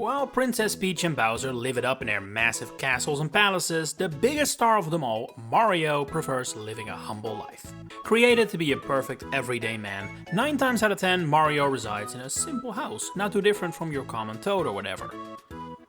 While Princess Peach and Bowser live it up in their massive castles and palaces, the biggest star of them all, Mario, prefers living a humble life. Created to be a perfect everyday man, 9 times out of 10 Mario resides in a simple house, not too different from your common Toad or whatever.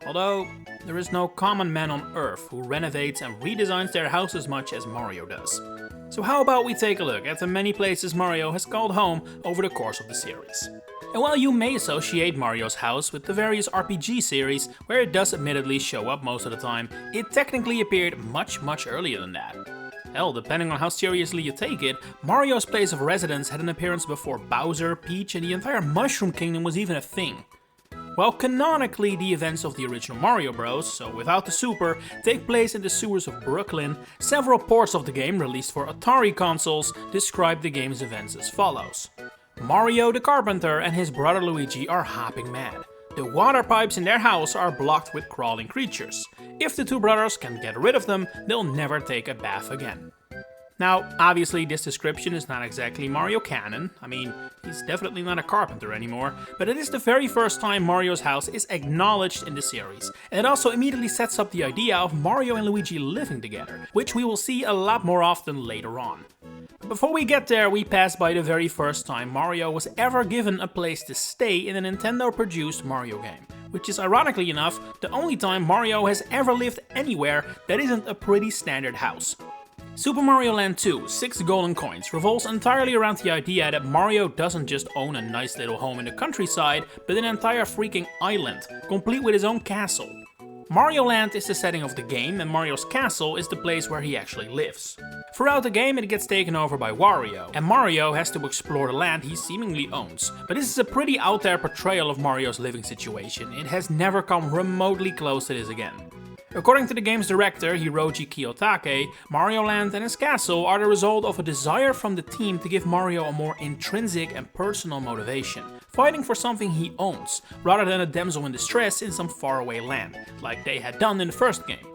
Although, there is no common man on Earth who renovates and redesigns their house as much as Mario does. So how about we take a look at the many places Mario has called home over the course of the series. And while you may associate Mario's house with the various RPG series, where it does admittedly show up most of the time, it technically appeared much earlier than that. Hell, depending on how seriously you take it, Mario's place of residence had an appearance before Bowser, Peach, and the entire Mushroom Kingdom was even a thing. While canonically the events of the original Mario Bros, so without the Super, take place in the sewers of Brooklyn, several ports of the game released for Atari consoles describe the game's events as follows. Mario the Carpenter and his brother Luigi are hopping mad. The water pipes in their house are blocked with crawling creatures. If the two brothers can get rid of them, they'll never take a bath again. Now, obviously this description is not exactly Mario canon, I mean, he's definitely not a carpenter anymore, but it is the very first time Mario's house is acknowledged in the series, and it also immediately sets up the idea of Mario and Luigi living together, which we will see a lot more often later on. Before we get there, we pass by the very first time Mario was ever given a place to stay in a Nintendo-produced Mario game, which is ironically enough the only time Mario has ever lived anywhere that isn't a pretty standard house. Super Mario Land 2, 6 Golden Coins, revolves entirely around the idea that Mario doesn't just own a nice little home in the countryside, but an entire freaking island, complete with his own castle. Mario Land is the setting of the game, and Mario's castle is the place where he actually lives. Throughout the game it gets taken over by Wario, and Mario has to explore the land he seemingly owns. But this is a pretty out there portrayal of Mario's living situation, it has never come remotely close to this again. According to the game's director, Hiroji Kiyotake, Mario Land and his castle are the result of a desire from the team to give Mario a more intrinsic and personal motivation, fighting for something he owns, rather than a damsel in distress in some faraway land, like they had done in the first game.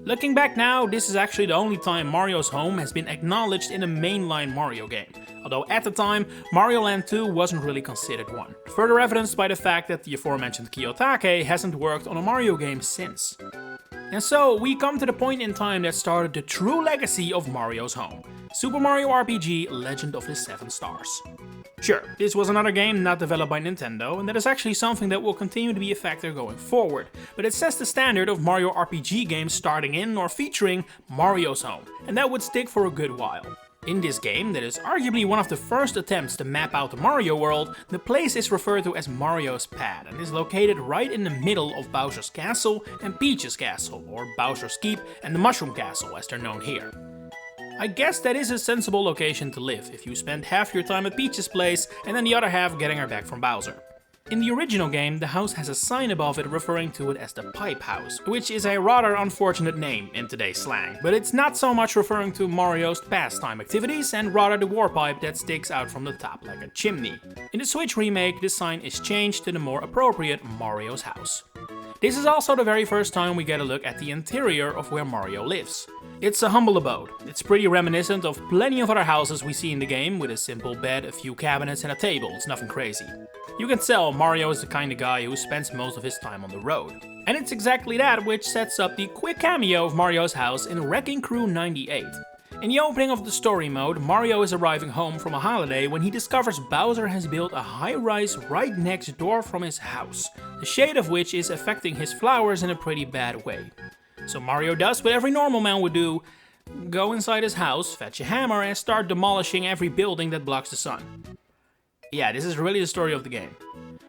Looking back now, this is actually the only time Mario's home has been acknowledged in a mainline Mario game, although at the time, Mario Land 2 wasn't really considered one, further evidenced by the fact that the aforementioned Kiyotake hasn't worked on a Mario game since. And so, we come to the point in time that started the true legacy of Mario's home, Super Mario RPG Legend of the 7 Stars. Sure, this was another game not developed by Nintendo, and that is actually something that will continue to be a factor going forward, but it sets the standard of Mario RPG games starting in or featuring Mario's home, and that would stick for a good while. In this game, that is arguably one of the first attempts to map out the Mario world, the place is referred to as Mario's Pad and is located right in the middle of Bowser's Castle and Peach's Castle, or Bowser's Keep and the Mushroom Castle as they're known here. I guess that is a sensible location to live if you spend half your time at Peach's place and then the other half getting her back from Bowser. In the original game, the house has a sign above it referring to it as the Pipe House, which is a rather unfortunate name in today's slang, but it's not so much referring to Mario's pastime activities and rather the warpipe that sticks out from the top like a chimney. In the Switch remake, the sign is changed to the more appropriate Mario's house. This is also the very first time we get a look at the interior of where Mario lives. It's a humble abode. It's pretty reminiscent of plenty of other houses we see in the game, with a simple bed, a few cabinets and a table. It's nothing crazy. You can tell Mario is the kind of guy who spends most of his time on the road. And it's exactly that which sets up the quick cameo of Mario's house in Wrecking Crew 98. In the opening of the story mode, Mario is arriving home from a holiday when he discovers Bowser has built a high-rise right next door from his house, the shade of which is affecting his flowers in a pretty bad way. So Mario does what every normal man would do, go inside his house, fetch a hammer and start demolishing every building that blocks the sun. Yeah, this is really the story of the game.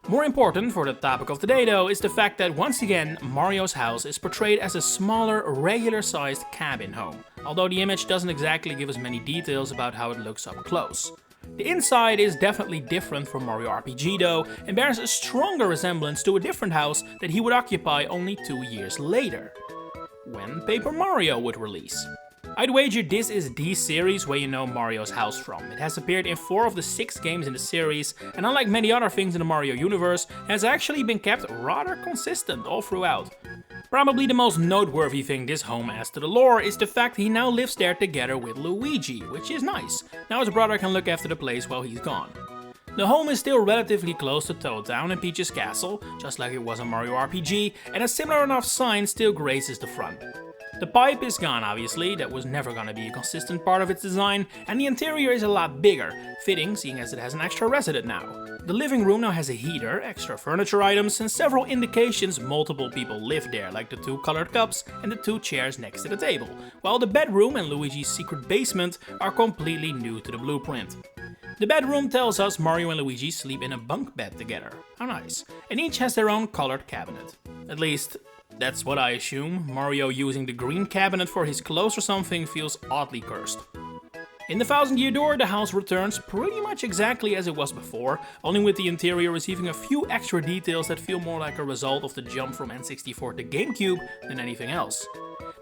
More important for the topic of today though is the fact that once again Mario's house is portrayed as a smaller, regular-sized cabin home, although the image doesn't exactly give us many details about how it looks up close. The inside is definitely different from Mario RPG though, and bears a stronger resemblance to a different house that he would occupy only 2 years later, when Paper Mario would release. I'd wager this is the series where you know Mario's house from. It has appeared in 4 of the 6 games in the series, and unlike many other things in the Mario universe, has actually been kept rather consistent all throughout. Probably the most noteworthy thing this home adds to the lore is the fact he now lives there together with Luigi, which is nice. Now his brother can look after the place while he's gone. The home is still relatively close to Toad Town and Peach's castle, just like it was in Mario RPG, and a similar enough sign still graces the front. The pipe is gone obviously, that was never gonna be a consistent part of its design, and the interior is a lot bigger, fitting seeing as it has an extra resident now. The living room now has a heater, extra furniture items, and several indications multiple people live there, like the 2 colored cups and the 2 chairs next to the table, while the bedroom and Luigi's secret basement are completely new to the blueprint. The bedroom tells us Mario and Luigi sleep in a bunk bed together. How nice. And each has their own colored cabinet. At least, that's what I assume. Mario using the green cabinet for his clothes or something feels oddly cursed. In the 1000-Year Door, the house returns pretty much exactly as it was before, only with the interior receiving a few extra details that feel more like a result of the jump from N64 to GameCube than anything else.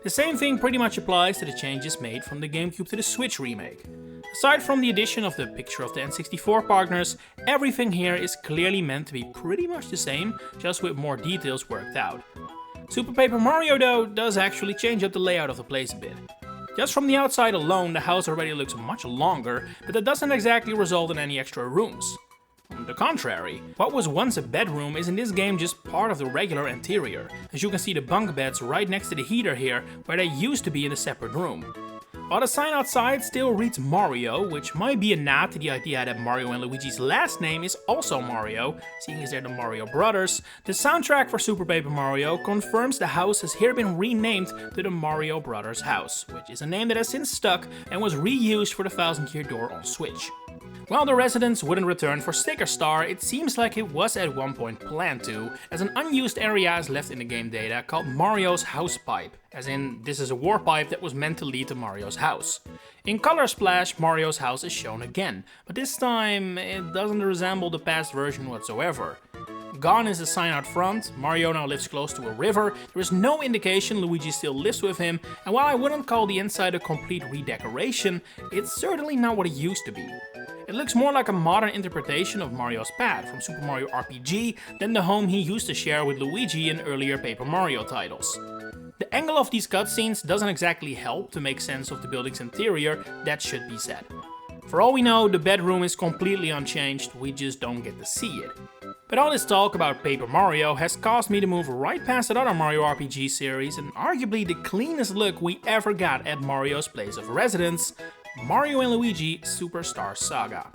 The same thing pretty much applies to the changes made from the GameCube to the Switch remake. Aside from the addition of the picture of the N64 partners, everything here is clearly meant to be pretty much the same, just with more details worked out. Super Paper Mario though does actually change up the layout of the place a bit. Just from the outside alone, the house already looks much longer, but that doesn't exactly result in any extra rooms. On the contrary, what was once a bedroom is in this game just part of the regular interior, as you can see the bunk beds right next to the heater here, where they used to be in a separate room. While the sign outside still reads Mario, which might be a nod to the idea that Mario and Luigi's last name is also Mario, seeing as they're the Mario brothers, the soundtrack for Super Paper Mario confirms the house has here been renamed to the Mario Brothers house, which is a name that has since stuck and was reused for the 1000-Year Door on Switch. While the residents wouldn't return for Sticker Star, it seems like it was at one point planned to, as an unused area is left in the game data called Mario's House Pipe, as in this is a war pipe that was meant to lead to Mario's house. In Color Splash, Mario's house is shown again, but this time it doesn't resemble the past version whatsoever. Gone is the sign out front, Mario now lives close to a river, there is no indication Luigi still lives with him, and while I wouldn't call the inside a complete redecoration, it's certainly not what it used to be. It looks more like a modern interpretation of Mario's pad from Super Mario RPG than the home he used to share with Luigi in earlier Paper Mario titles. The angle of these cutscenes doesn't exactly help to make sense of the building's interior, that should be said. For all we know, the bedroom is completely unchanged, we just don't get to see it. But all this talk about Paper Mario has caused me to move right past that other Mario RPG series and arguably the cleanest look we ever got at Mario's place of residence, Mario & Luigi Superstar Saga.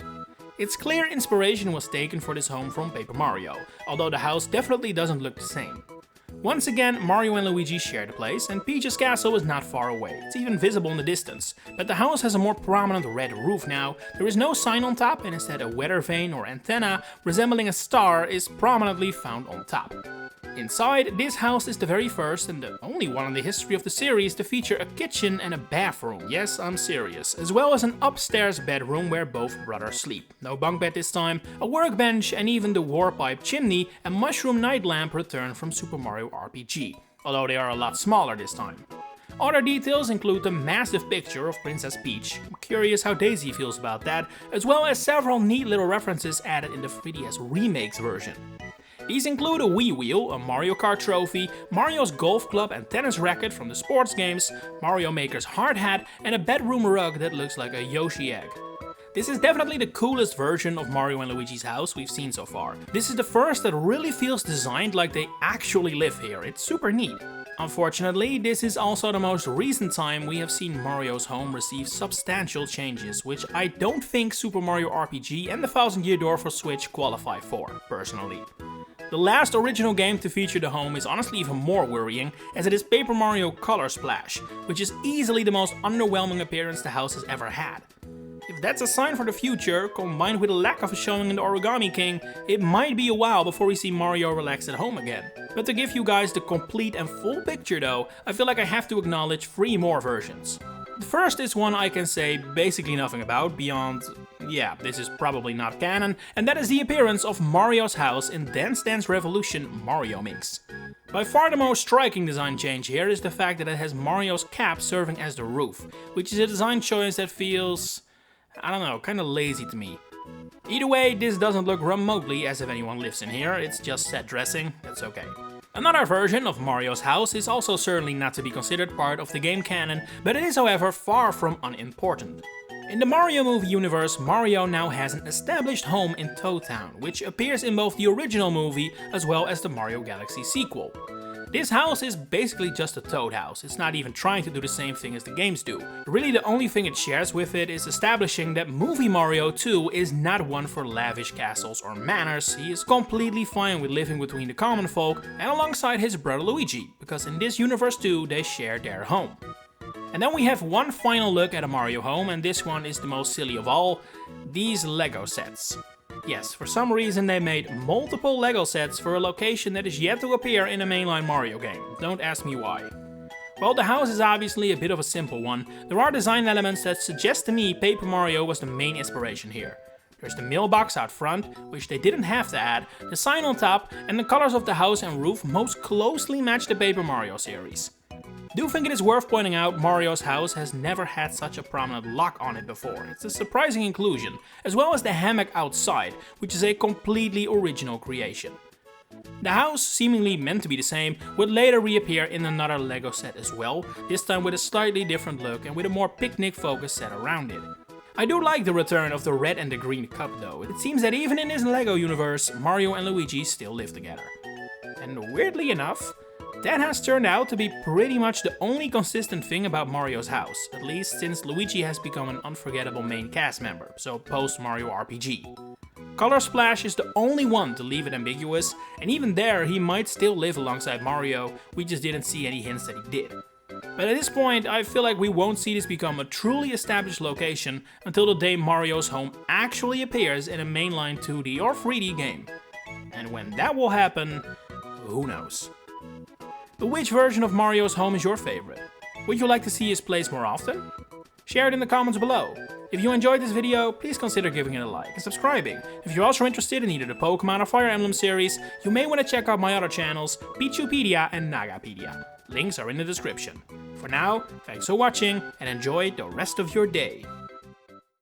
It's clear inspiration was taken for this home from Paper Mario, although the house definitely doesn't look the same. Once again, Mario and Luigi share the place, and Peach's castle is not far away, it's even visible in the distance, but the house has a more prominent red roof now, there is no sign on top and instead a weather vane or antenna resembling a star is prominently found on top. Inside, this house is the very first and the only one in the history of the series to feature a kitchen and a bathroom, yes, I'm serious, as well as an upstairs bedroom where both brothers sleep. No bunk bed this time, a workbench and even the warpipe chimney and mushroom night lamp return from Super Mario RPG, although they are a lot smaller this time. Other details include the massive picture of Princess Peach, I'm curious how Daisy feels about that, as well as several neat little references added in the 3DS Remakes version. These include a Wii Wheel, a Mario Kart trophy, Mario's golf club and tennis racket from the sports games, Mario Maker's hard hat, and a bedroom rug that looks like a Yoshi egg. This is definitely the coolest version of Mario and Luigi's house we've seen so far. This is the first that really feels designed like they actually live here, it's super neat. Unfortunately, this is also the most recent time we have seen Mario's home receive substantial changes, which I don't think Super Mario RPG and the 1000-Year Door for Switch qualify for, personally. The last original game to feature the home is honestly even more worrying, as it is Paper Mario Color Splash, which is easily the most underwhelming appearance the house has ever had. If that's a sign for the future, combined with a lack of a showing in the Origami King, it might be a while before we see Mario relax at home again. But to give you guys the complete and full picture though, I feel like I have to acknowledge 3 more versions. The first is one I can say basically nothing about beyond, yeah, this is probably not canon, and that is the appearance of Mario's house in Dance Dance Revolution Mario Mix. By far the most striking design change here is the fact that it has Mario's cap serving as the roof, which is a design choice that feels, I don't know, kinda lazy to me. Either way, this doesn't look remotely as if anyone lives in here, it's just set dressing, that's okay. Another version of Mario's house is also certainly not to be considered part of the game canon, but it is however far from unimportant. In the Mario movie universe, Mario now has an established home in Toad Town, which appears in both the original movie as well as the Mario Galaxy sequel. This house is basically just a Toad house, it's not even trying to do the same thing as the games do. Really the only thing it shares with it is establishing that movie Mario 2 is not one for lavish castles or manors. He is completely fine with living between the common folk and alongside his brother Luigi, because in this universe too they share their home. And then we have one final look at a Mario home, and this one is the most silly of all, these Lego sets. Yes, for some reason they made multiple Lego sets for a location that is yet to appear in a mainline Mario game. Don't ask me why. Well, the house is obviously a bit of a simple one. There are design elements that suggest to me Paper Mario was the main inspiration here. There's the mailbox out front, which they didn't have to add, the sign on top, and the colors of the house and roof most closely match the Paper Mario series. Do think it is worth pointing out Mario's house has never had such a prominent lock on it before. It's a surprising inclusion, as well as the hammock outside, which is a completely original creation. The house, seemingly meant to be the same, would later reappear in another Lego set as well, this time with a slightly different look and with a more picnic-focused set around it. I do like the return of the red and the green cup though. It seems that even in this Lego universe, Mario and Luigi still live together. And weirdly enough, that has turned out to be pretty much the only consistent thing about Mario's house, at least since Luigi has become an unforgettable main cast member, so post Mario RPG. Color Splash is the only one to leave it ambiguous, and even there he might still live alongside Mario, we just didn't see any hints that he did. But at this point I feel like we won't see this become a truly established location until the day Mario's home actually appears in a mainline 2D or 3D game. And when that will happen, who knows. But which version of Mario's home is your favorite? Would you like to see his place more often? Share it in the comments below. If you enjoyed this video, please consider giving it a like and subscribing. If you're also interested in either the Pokemon or Fire Emblem series, you may want to check out my other channels, Piantapedia and Nagapedia. Links are in the description. For now, thanks for watching and enjoy the rest of your day.